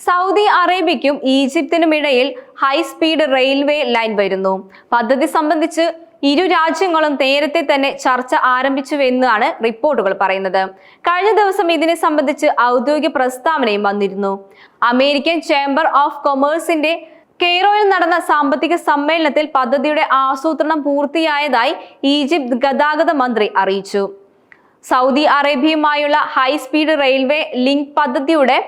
Saudi അറേബ്യയ്ക്കും ഈജിപ്തിനുമിടയിൽ high speed railway line വരുന്നു. പദ്ധതി സംബന്ധിച്ച് ഇരു രാജ്യങ്ങളും നേരത്തെ തന്നെ ചർച്ച ആരംഭിച്ചുവെന്നാണ് റിപ്പോർട്ടുകൾ പറയുന്നത്. കഴിഞ്ഞ ദിവസം ഇതിനെ സംബന്ധിച്ച് ഔദ്യോഗിക പ്രസ്താവനയും വന്നിരുന്നു. അമേരിക്കൻ ചേംബർ ഓഫ് കൊമേഴ്സിന്റെ കെയ്റോയിൽ നടന്ന സാമ്പത്തിക സമ്മേളനത്തിൽ പദ്ധതിയുടെ ആസൂത്രണം പൂർത്തിയായതായി ഈജിപ്ത് ഗതാഗത മന്ത്രി അറിയിച്ചു. സൗദി അറേബ്യയുമായുള്ള ഹൈ സ്പീഡ് റെയിൽവേ ലിങ്ക് പദ്ധതിയുടെ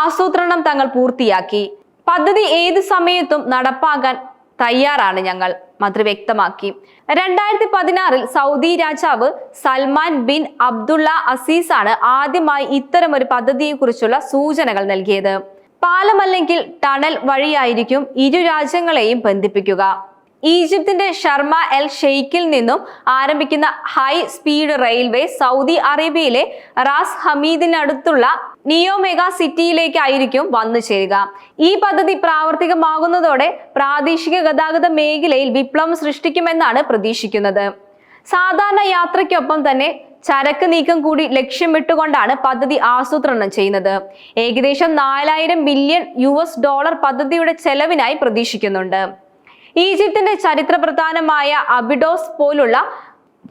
ആസൂത്രണം തങ്ങൾ പൂർത്തിയാക്കി. പദ്ധതി ഏത് സമയത്തും നടപ്പാക്കാൻ തയ്യാറാണ് ഞങ്ങൾ, മന്ത്രി വ്യക്തമാക്കി. 2016 സൗദി രാജാവ് സൽമാൻ ബിൻ അബ്ദുള്ള അസീസ് ആണ് ആദ്യമായി ഇത്തരമൊരു പദ്ധതിയെക്കുറിച്ചുള്ള സൂചനകൾ നൽകിയത്. പാലമല്ലെങ്കിൽ ടണൽ വഴിയായിരിക്കും ഇരു രാജ്യങ്ങളെയും ബന്ധിപ്പിക്കുക. ഈജിപ്തിന്റെ ഷർമ എൽ ഷെയ്ഖിൽ നിന്നും ആരംഭിക്കുന്ന ഹൈ സ്പീഡ് റെയിൽവേ സൗദി അറേബ്യയിലെ റാസ് ഹമീദിനടുത്തുള്ള നിയോമെഗ സിറ്റിയിലേക്കായിരിക്കും വന്നു ചേരുക. ഈ പദ്ധതി പ്രാവർത്തികമാകുന്നതോടെ പ്രാദേശിക ഗതാഗത മേഖലയിൽ വിപ്ലവം സൃഷ്ടിക്കുമെന്നാണ് പ്രതീക്ഷിക്കുന്നത്. സാധാരണ യാത്രയ്ക്കൊപ്പം തന്നെ ചരക്ക് നീക്കം കൂടി ലക്ഷ്യമിട്ടുകൊണ്ടാണ് പദ്ധതി ആസൂത്രണം ചെയ്യുന്നത്. ഏകദേശം $4000 ബില്യൺ പദ്ധതിയുടെ ചെലവിനായി പ്രതീക്ഷിക്കുന്നുണ്ട്. ഈജിപ്തിന്റെ ചരിത്രപ്രധാനമായ അബിഡോസ് പോലുള്ള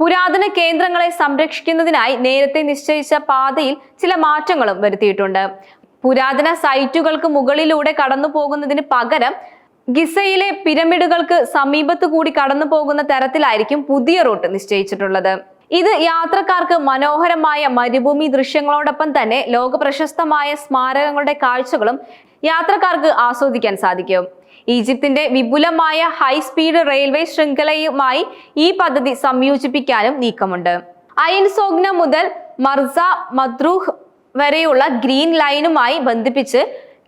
പുരാതന കേന്ദ്രങ്ങളെ സംരക്ഷിക്കുന്നതിനായി നേരത്തെ നിശ്ചയിച്ച പാതയിൽ ചില മാറ്റങ്ങളും വരുത്തിയിട്ടുണ്ട്. പുരാതന സൈറ്റുകൾക്ക് മുകളിലൂടെ കടന്നു പോകുന്നതിന് പകരം ഗിസയിലെ പിരമിഡുകൾക്ക് സമീപത്തു കൂടി കടന്നു പോകുന്ന തരത്തിലായിരിക്കും പുതിയ റൂട്ട് നിശ്ചയിച്ചിട്ടുള്ളത്. ഇത് യാത്രക്കാർക്ക് മനോഹരമായ മരുഭൂമി ദൃശ്യങ്ങളോടൊപ്പം തന്നെ ലോക പ്രശസ്തമായ സ്മാരകങ്ങളുടെ കാഴ്ചകളും യാത്രക്കാർക്ക് ആസ്വദിക്കാൻ സാധിക്കും. ഈജിപ്തിന്റെ വിപുലമായ ഹൈ സ്പീഡ് റെയിൽവേ ശൃംഖലയുമായി ഈ പദ്ധതി സംയോജിപ്പിക്കാനും നീക്കമുണ്ട്. ഐൻ സോഗ്ന മുതൽ മർസ മദ്രൂഹ് വരെയുള്ള ഗ്രീൻ ലൈനുമായി ബന്ധിപ്പിച്ച്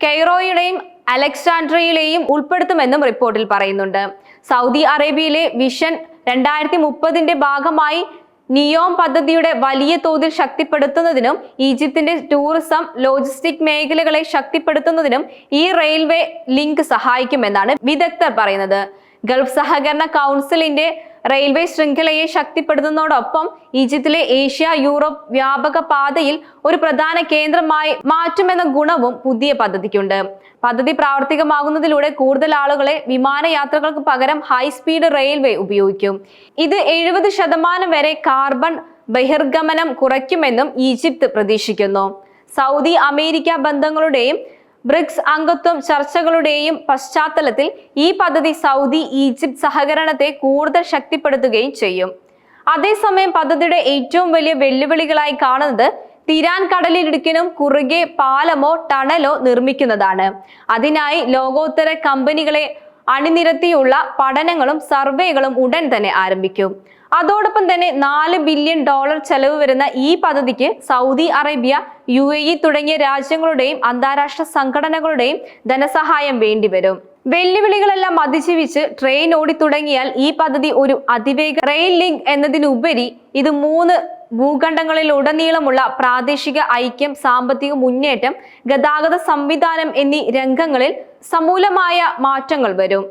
കെയ്റോയുടെയും അലക്സാൻഡ്രിയയിലെയും ഉൾപ്പെടുത്തുമെന്നും റിപ്പോർട്ടിൽ പറയുന്നുണ്ട്. സൗദി അറേബ്യയിലെ വിഷൻ 2030 ഭാഗമായി നിയോം പദ്ധതിയുടെ വലിയ തോതിൽ ശക്തിപ്പെടുത്തുന്നതിനും ഈജിപ്തിന്റെ ടൂറിസം ലോജിസ്റ്റിക് മേഖലകളെ ശക്തിപ്പെടുത്തുന്നതിനും ഈ റെയിൽവേ ലിങ്ക് സഹായിക്കുമെന്നാണ് വിദഗ്ധർ പറയുന്നത്. ഗൾഫ് സഹകരണ കൗൺസിലിന്റെ റെയിൽവേ ശൃംഖലയെ ശക്തിപ്പെടുത്തുന്നതോടൊപ്പം ഈജിപ്തിലെ ഏഷ്യ യൂറോപ്പ് വ്യാപക പാതയിൽ ഒരു പ്രധാന കേന്ദ്രമായി മാറ്റുമെന്ന ഗുണവും പുതിയ പദ്ധതിക്കുണ്ട്. പദ്ധതി പ്രാവർത്തികമാകുന്നതിലൂടെ കൂടുതൽ ആളുകളെ വിമാനയാത്രകൾക്ക് പകരം ഹൈ സ്പീഡ് റെയിൽവേ ഉപയോഗിക്കും. ഇത് 70% വരെ കാർബൺ ബഹിർഗമനം കുറയ്ക്കുമെന്നും ഈജിപ്ത് പ്രതീക്ഷിക്കുന്നു. സൗദി അമേരിക്ക ബന്ധങ്ങളുടെയും ബ്രിക്സ് അംഗത്വം ചർച്ചകളുടെയും പശ്ചാത്തലത്തിൽ ഈ പദ്ധതി സൗദി ഈജിപ്ത് സഹകരണത്തെ കൂടുതൽ ശക്തിപ്പെടുത്തുകയും ചെയ്യും. അതേസമയം പദ്ധതിയുടെ ഏറ്റവും വലിയ വെല്ലുവിളികളായി കാണുന്നത് തിരാൻ കടലിടുക്കിനും കുറുകെ പാലമോ ടണലോ നിർമ്മിക്കുന്നതാണ്. അതിനായി ലോകോത്തര കമ്പനികളെ അണിനിരത്തിയുള്ള പഠനങ്ങളും സർവേകളും ഉടൻ തന്നെ ആരംഭിക്കും. അതോടൊപ്പം തന്നെ $4 ബില്യൺ ചെലവ് വരുന്ന ഈ പദ്ധതിക്ക് സൗദി അറേബ്യ, UAE തുടങ്ങിയ രാജ്യങ്ങളുടെയും അന്താരാഷ്ട്ര സംഘടനകളുടെയും ധനസഹായം വേണ്ടിവരും. വെല്ലുവിളികളെല്ലാം അതിജീവിച്ച് ട്രെയിൻ ഓടിത്തുടങ്ങിയാൽ ഈ പദ്ധതി ഒരു അതിവേഗ റെയിൽ ലിങ്ക് എന്നതിനുപരി ഇത് 3 ഭൂഖണ്ഡങ്ങളിലുടനീളമുള്ള പ്രാദേശിക ഐക്യം, സാമ്പത്തിക മുന്നേറ്റം, ഗതാഗത സംവിധാനം എന്നീ രംഗങ്ങളിൽ സമൂലമായ മാറ്റങ്ങൾ വരും.